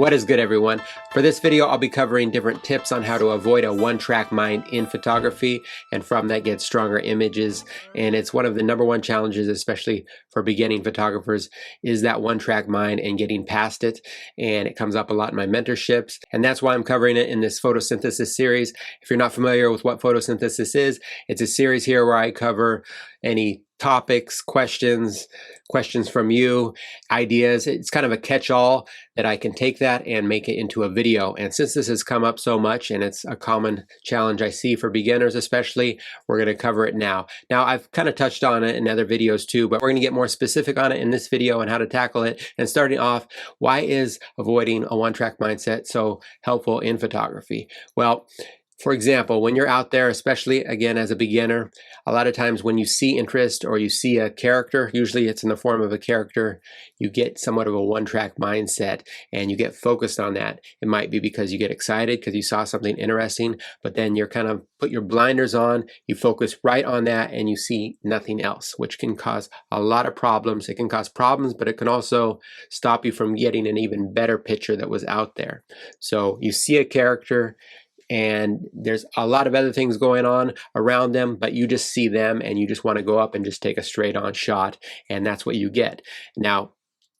What is good, everyone? For this video, I'll be covering different tips on how to avoid a one-track mind in photography, and from that get stronger images. And it's one of the #1 challenges, especially for beginning photographers, is that one-track mind and getting past it. And it comes up a lot in my mentorships, and that's why I'm covering it in this photosynthesis series. If you're not familiar with what photosynthesis is, it's a series here where I cover any topics, questions from you, ideas. It's kind of a catch-all that I can take that and make it into a video. And since this has come up so much and it's a common challenge I see for beginners especially, we're going to cover it now. Now, I've kind of touched on it in other videos too, but we're going to get more specific on it in this video and how to tackle it. And starting off, why is avoiding a one-track mindset so helpful in photography? Well, for example, when you're out there, especially again as a beginner, a lot of times when you see interest or you see a character, usually it's in the form of a character, you get somewhat of a one-track mindset and you get focused on that. It might be because you get excited because you saw something interesting, but then you're kind of put your blinders on, you focus right on that and you see nothing else, which can cause a lot of problems. It can cause problems, but it can also stop you from getting an even better picture that was out there. So you see a character, and there's a lot of other things going on around them, but you just see them and you just want to go up and just take a straight on shot, and that's what you get. Now,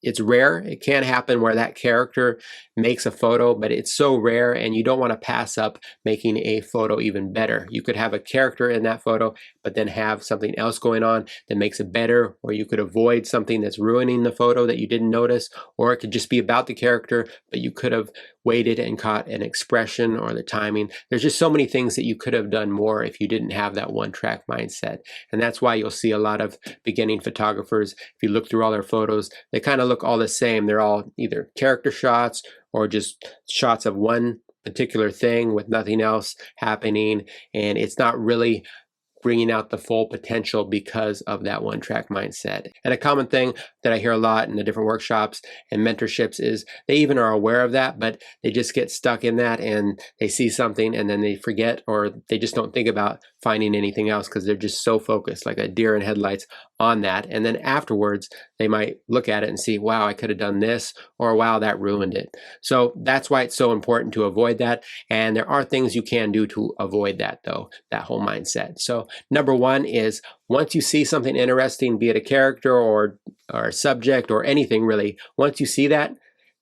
it's rare. It can happen where that character makes a photo, but it's so rare and you don't want to pass up making a photo even better. You could have a character in that photo, but then have something else going on that makes it better, or you could avoid something that's ruining the photo that you didn't notice, or it could just be about the character, but you could have waited and caught an expression or the timing. There's just so many things that you could have done more if you didn't have that one-track mindset. And that's why you'll see a lot of beginning photographers, if you look through all their photos, they kind of look all the same. They're all either character shots or just shots of one particular thing with nothing else happening, and it's not really bringing out the full potential because of that one-track mindset. And a common thing that I hear a lot in the different workshops and mentorships is they even are aware of that, but they just get stuck in that and they see something and then they forget, or they just don't think about finding anything else because they're just so focused, like a deer in headlights, on that. And then afterwards, they might look at it and see, wow, I could have done this, or wow, that ruined it. So that's why it's so important to avoid that. And there are things you can do to avoid that, though, that whole mindset. So #1 is, once you see something interesting, be it a character or a subject or anything really, once you see that,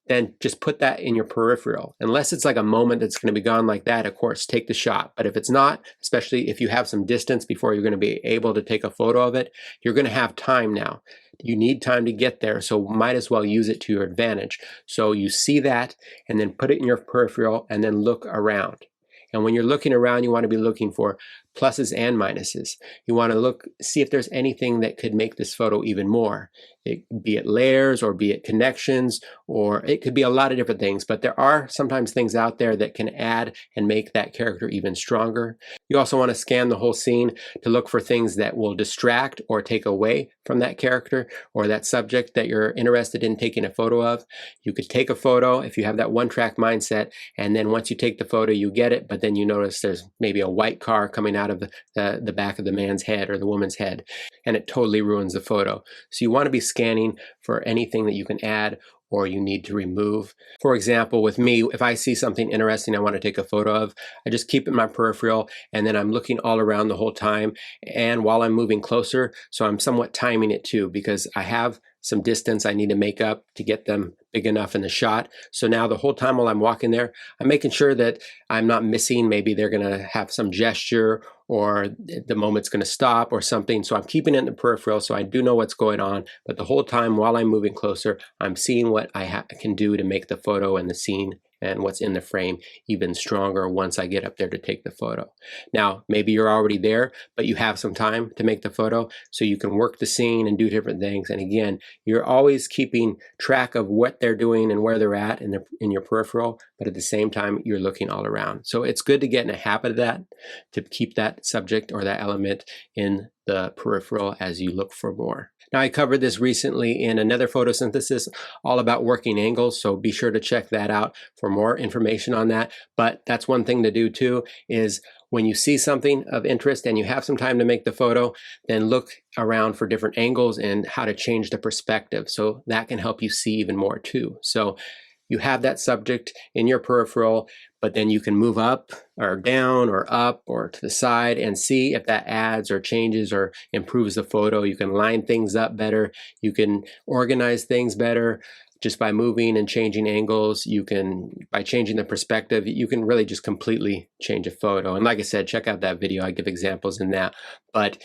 then just put that in your peripheral. Unless it's like a moment that's going to be gone like that, of course, take the shot. But if it's not, especially if you have some distance before you're going to be able to take a photo of it, you're going to have time now. You need time to get there, so might as well use it to your advantage. So you see that and then put it in your peripheral and then look around. And when you're looking around, you want to be looking for pluses and minuses. You want to see if there's anything that could make this photo even more. Be it layers, or be it connections, or it could be a lot of different things, but there are sometimes things out there that can add and make that character even stronger. You also want to scan the whole scene to look for things that will distract or take away from that character or that subject that you're interested in taking a photo of. You could take a photo if you have that one-track mindset, and then once you take the photo, you get it, but then you notice there's maybe a white car coming out of the back of the man's head or the woman's head, and it totally ruins the photo. So you want to be scanning for anything that you can add or you need to remove. For example, with me, if I see something interesting I want to take a photo of, I just keep it in my peripheral and then I'm looking all around the whole time, and while I'm moving closer, so I'm somewhat timing it too, because I have some distance I need to make up to get them big enough in the shot. So now the whole time while I'm walking there, I'm making sure that I'm not missing. Maybe they're going to have some gesture or the moment's going to stop or something. So I'm keeping it in the peripheral so I do know what's going on. But the whole time while I'm moving closer, I'm seeing what I can do to make the photo and the scene and what's in the frame even stronger once I get up there to take the photo. Now, maybe you're already there, but you have some time to make the photo, so you can work the scene and do different things. And again, you're always keeping track of what they're doing and where they're at in your peripheral, but at the same time, you're looking all around. So it's good to get in a habit of that, to keep that subject or that element in the peripheral as you look for more. Now, I covered this recently in another photosynthesis all about working angles, so be sure to check that out for more information on that. But that's one thing to do too, is when you see something of interest and you have some time to make the photo, then look around for different angles and how to change the perspective. So that can help you see even more too. So you have that subject in your peripheral, but then you can move up or down or up or to the side and see if that adds or changes or improves the photo. You can line things up better. You can organize things better just by moving and changing angles. You can, by changing the perspective, you can really just completely change a photo. And like I said, check out that video. I give examples in that. But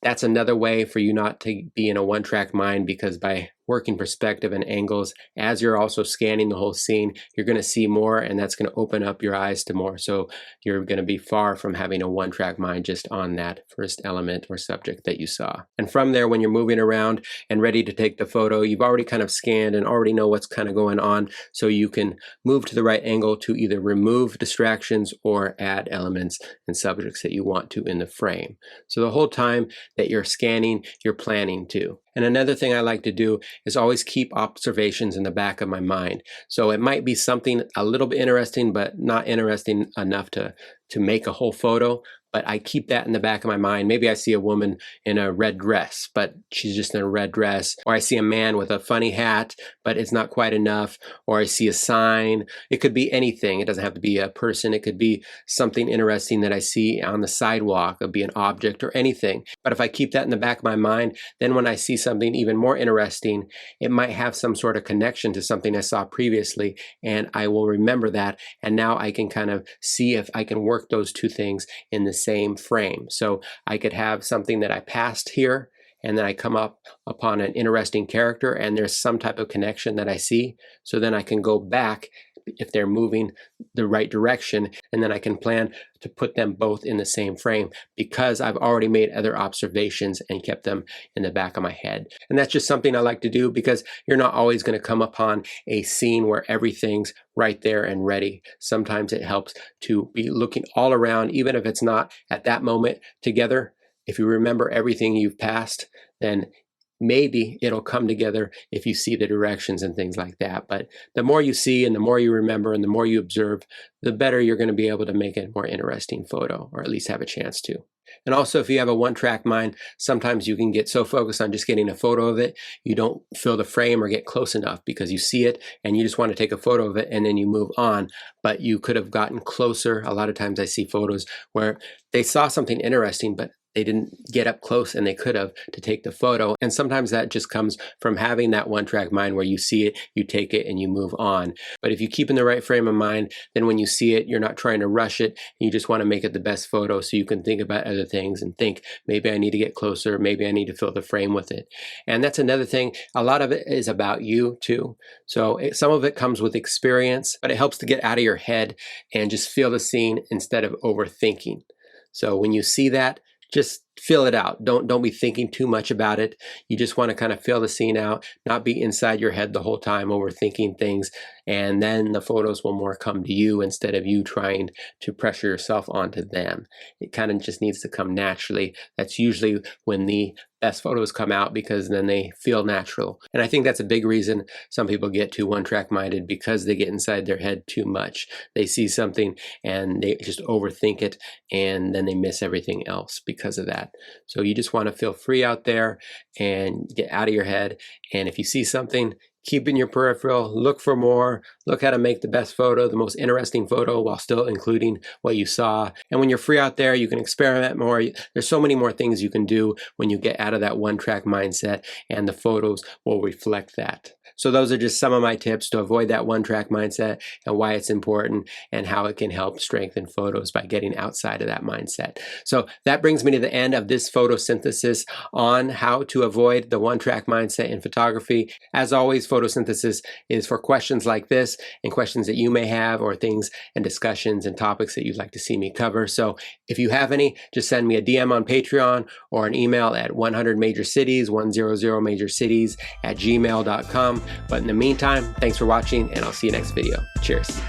that's another way for you not to be in a one-track mind, because by working perspective and angles, as you're also scanning the whole scene, you're going to see more, and that's going to open up your eyes to more. So you're going to be far from having a one-track mind just on that first element or subject that you saw. And from there, when you're moving around and ready to take the photo, you've already kind of scanned and already know what's kind of going on, so you can move to the right angle to either remove distractions or add elements and subjects that you want to in the frame. So the whole time that you're scanning, you're planning to. And another thing I like to do is always keep observations in the back of my mind. So it might be something a little bit interesting, but not interesting enough to make a whole photo. But I keep that in the back of my mind. Maybe I see a woman in a red dress, but she's just in a red dress. Or I see a man with a funny hat, but it's not quite enough. Or I see a sign. It could be anything. It doesn't have to be a person. It could be something interesting that I see on the sidewalk. It could be an object or anything. But if I keep that in the back of my mind, then when I see something even more interesting, it might have some sort of connection to something I saw previously, and I will remember that. And now I can kind of see if I can work those two things in the same frame. So I could have something that I passed here, and then I come up upon an interesting character, and there's some type of connection that I see. So then I can go back if they're moving the right direction, and then I can plan to put them both in the same frame because I've already made other observations and kept them in the back of my head. And that's just something I like to do, because you're not always going to come upon a scene where everything's right there and ready. Sometimes it helps to be looking all around, even if it's not at that moment together. If you remember everything you've passed, then maybe it'll come together if you see the directions and things like that. But the more you see and the more you remember and the more you observe, the better you're going to be able to make a more interesting photo, or at least have a chance to. And also, if you have a one-track mind, sometimes you can get so focused on just getting a photo of it, you don't fill the frame or get close enough, because you see it and you just want to take a photo of it and then you move on. But you could have gotten closer. A lot of times I see photos where they saw something interesting, but they didn't get up close and they could have to take the photo. And sometimes that just comes from having that one-track mind where you see it, you take it, and you move on. But if you keep in the right frame of mind, then when you see it, you're not trying to rush it. You just want to make it the best photo, so you can think about other things and think, maybe I need to get closer, maybe I need to fill the frame with it. And that's another thing. A lot of it is about you too. So some of it comes with experience, but it helps to get out of your head and just feel the scene instead of overthinking. So when you see that, just feel it out. Don't be thinking too much about it. You just want to kind of feel the scene out, not be inside your head the whole time overthinking things, and then the photos will more come to you instead of you trying to pressure yourself onto them. It kind of just needs to come naturally. That's usually when the best photos come out, because then they feel natural. And I think that's a big reason some people get too one-track minded, because they get inside their head too much. They see something and they just overthink it, and then they miss everything else because of that. So you just want to feel free out there and get out of your head. And if you see something, keep in your peripheral, look for more, look how to make the best photo, the most interesting photo, while still including what you saw. And when you're free out there, you can experiment more. There's so many more things you can do when you get out of that one-track mindset, and the photos will reflect that. So those are just some of my tips to avoid that one-track mindset, and why it's important, and how it can help strengthen photos by getting outside of that mindset. So that brings me to the end of this photosynthesis on how to avoid the one-track mindset in photography. As always, photosynthesis is for questions like this, and questions that you may have, or things and discussions and topics that you'd like to see me cover. So if you have any, just send me a DM on Patreon, or an email at 100majorcities, 100majorcities@gmail.com. But in the meantime, thanks for watching, and I'll see you next video. Cheers.